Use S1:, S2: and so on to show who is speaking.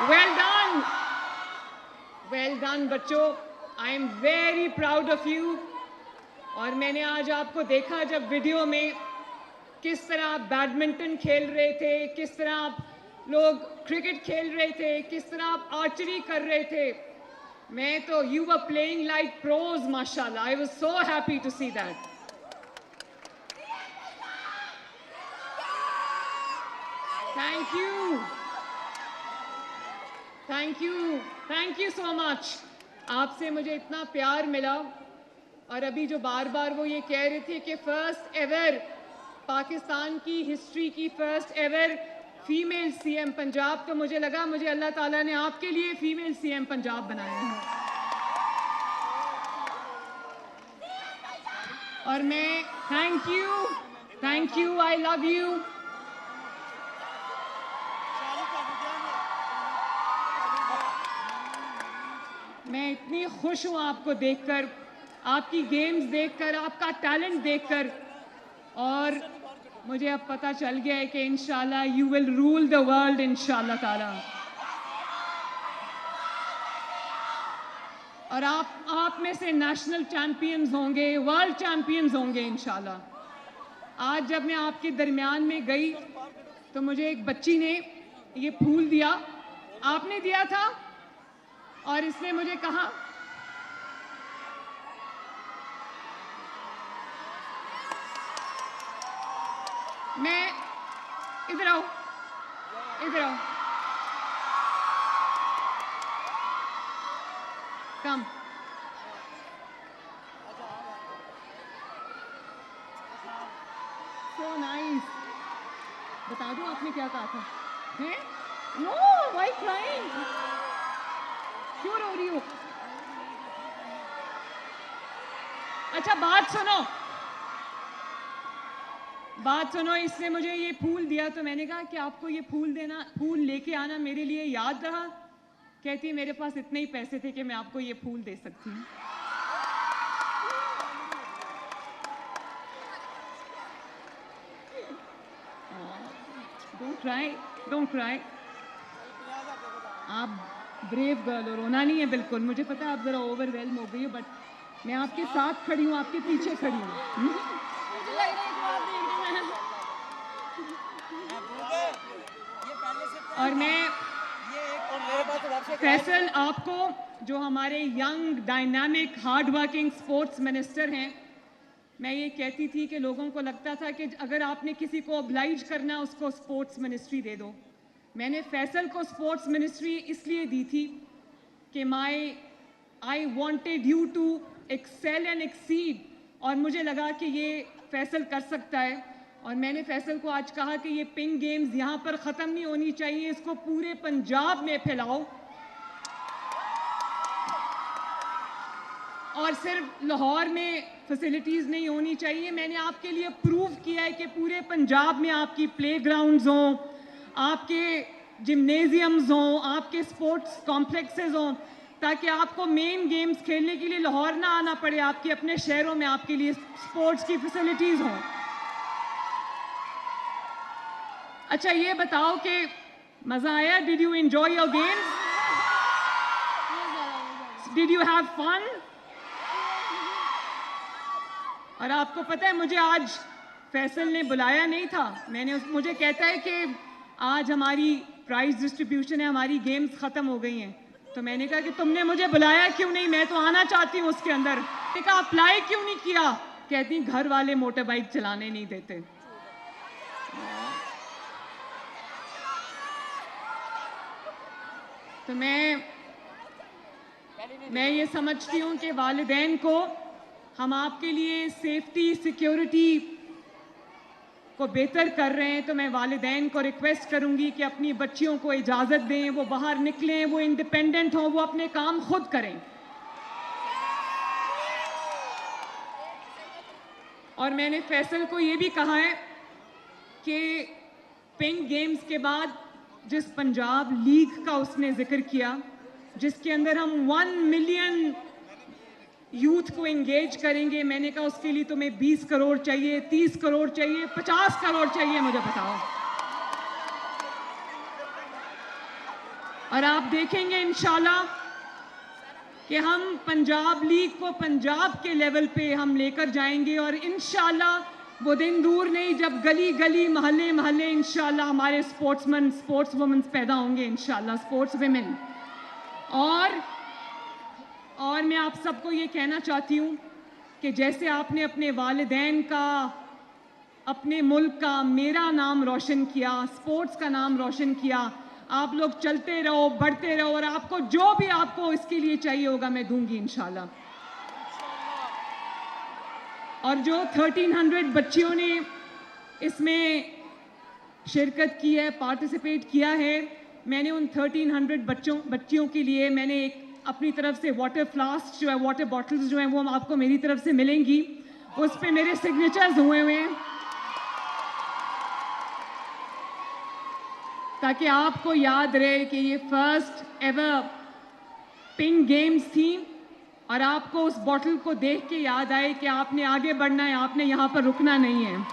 S1: Well done, well done बच्चों, I am very proud of you. और मैंने आज आपको देखा जब वीडियो में किस तरह आप बैडमिंटन खेल रहे थे, किस तरह आप लोग क्रिकेट खेल रहे थे, किस तरह आप आर्चरी कर रहे थे। मैं तो you were playing like pros माशाल्लाह। I was so happy to see that. Thank you, thank you, thank you so much. आपसे मुझे इतना प्यार मिला। और अभी जो बार बार वो ये कह रहे थे कि फर्स्ट एवर पाकिस्तान की हिस्ट्री की first ever female CM Punjab, तो मुझे लगा मुझे अल्लाह ताला ने आपके लिए फीमेल सीएम पंजाब बनाया है। और मैं thank you, I love you. मैं इतनी खुश हूँ आपको देखकर, आपकी गेम्स देखकर, आपका टैलेंट देखकर। और मुझे अब पता चल गया है कि इंशाल्लाह you will rule the world इंशाल्लाह ताला। और आप में से नेशनल चैंपियंस होंगे, वर्ल्ड चैंपियंस होंगे इंशाल्लाह। आज जब मैं आपके दरमियान में गई तो मुझे एक बच्ची ने ये फूल दिया, आपने दिया था, और इसने मुझे कहा मैं इधर आओ, इधर आओ, कम। So nice. बता दो आपने क्या कहा था? हैं? No, why crying? क्यों रो रही हो? अच्छा बात सुनो, इसने मुझे ये फूल दिया तो मैंने कहा कि आपको ये फूल लेके आना मेरे लिए याद रहा। कहती मेरे पास इतने ही पैसे थे कि मैं आपको ये फूल दे सकती हूँ। Don't cry. आप ब्रेव गर्ल हो, रोना नहीं है बिल्कुल। मुझे पता है आप जरा ओवरवेल्म हो गई हो, बट मैं आपके साथ खड़ी हूँ, आपके पीछे खड़ी हूँ। और मैं फैसल, आपको जो हमारे young dynamic hard working sports minister हैं, मैं ये कहती थी कि लोगों को लगता था कि अगर आपने किसी को ऑब्लाइज करना है उसको स्पोर्ट्स मिनिस्ट्री दे दो। मैंने फैसल को स्पोर्ट्स मिनिस्ट्री इसलिए दी थी कि I wanted you to excel and exceed, और मुझे लगा कि ये फैसल कर सकता है। और मैंने फैसल को आज कहा कि ये पिंक गेम्स यहाँ पर ख़त्म नहीं होनी चाहिए, इसको पूरे पंजाब में फैलाओ। और सिर्फ लाहौर में फैसिलिटीज़ नहीं होनी चाहिए, मैंने आपके लिए प्रूव किया है कि पूरे पंजाब में आपकी प्लेग्राउंड्स हों, आपके जिम्नेजियम्स हों, आपके स्पोर्ट्स कॉम्प्लेक्सेस हों, ताकि आपको मेन गेम्स खेलने के लिए लाहौर ना आना पड़े, आपके अपने शहरों में आपके लिए स्पोर्ट्स की फैसिलिटीज़ हों। अच्छा ये बताओ कि मज़ा आया? Did you enjoy your games? Did you have fun? और आपको पता है मुझे आज फैसल ने बुलाया नहीं था, मुझे कहता है कि आज हमारी प्राइज डिस्ट्रीब्यूशन है, हमारी गेम्स ख़त्म हो गई हैं। तो मैंने कहा कि तुमने मुझे बुलाया क्यों नहीं, मैं तो आना चाहती हूँ उसके अंदर। मैंने कहा अप्लाई क्यों नहीं किया? कहती घर वाले मोटर बाइक चलाने नहीं देते। तो मैं ये समझती हूँ कि वालिदैन को हम आपके लिए सेफ्टी सिक्योरिटी को बेहतर कर रहे हैं, तो मैं वालिदैन को रिक्वेस्ट करूंगी कि अपनी बच्चियों को इजाज़त दें, वो बाहर निकलें, वो इंडिपेंडेंट हों, वो अपने काम खुद करें। और मैंने फैसल को ये भी कहा है कि पिंक गेम्स के बाद जिस पंजाब लीग का उसने जिक्र किया, जिसके अंदर हम 1 मिलियन यूथ को एंगेज करेंगे, मैंने कहा उसके लिए तुम्हें 20 करोड़ चाहिए, 30 करोड़ चाहिए, 50 करोड़ चाहिए, मुझे बताओ। और आप देखेंगे इंशाल्लाह कि हम पंजाब लीग को पंजाब के लेवल पे हम लेकर जाएंगे और इंशाल्लाह वो दिन दूर नहीं जब गली गली महल्ले महल्ले इंशाल्लाह हमारे स्पोर्ट्समैन स्पोर्ट्स वुमेन्स पैदा होंगे, इंशाल्लाह स्पोर्ट्स विमेन। और मैं आप सबको ये कहना चाहती हूँ कि जैसे आपने अपने वालिदैन का, अपने मुल्क का, मेरा नाम रोशन किया, स्पोर्ट्स का नाम रोशन किया, आप लोग चलते रहो, बढ़ते रहो और आपको जो भी आपको इसके लिए चाहिए होगा मैं दूंगी इंशाल्लाह। और जो 1300 बच्चियों ने इसमें शिरकत की है, पार्टिसिपेट किया है, मैंने उन 1300 बच्चियों के लिए मैंने एक अपनी तरफ से वाटर फ्लास्क जो है, वाटर बॉटल्स जो हैं वो आपको मेरी तरफ से मिलेंगी, उस पे मेरे सिग्नेचर्स हुए हैं ताकि आपको याद रहे कि ये फर्स्ट एवर पिंक गेम्स थी और आपको उस बॉटल को देख के याद आए कि आपने आगे बढ़ना है, आपने यहाँ पर रुकना नहीं है।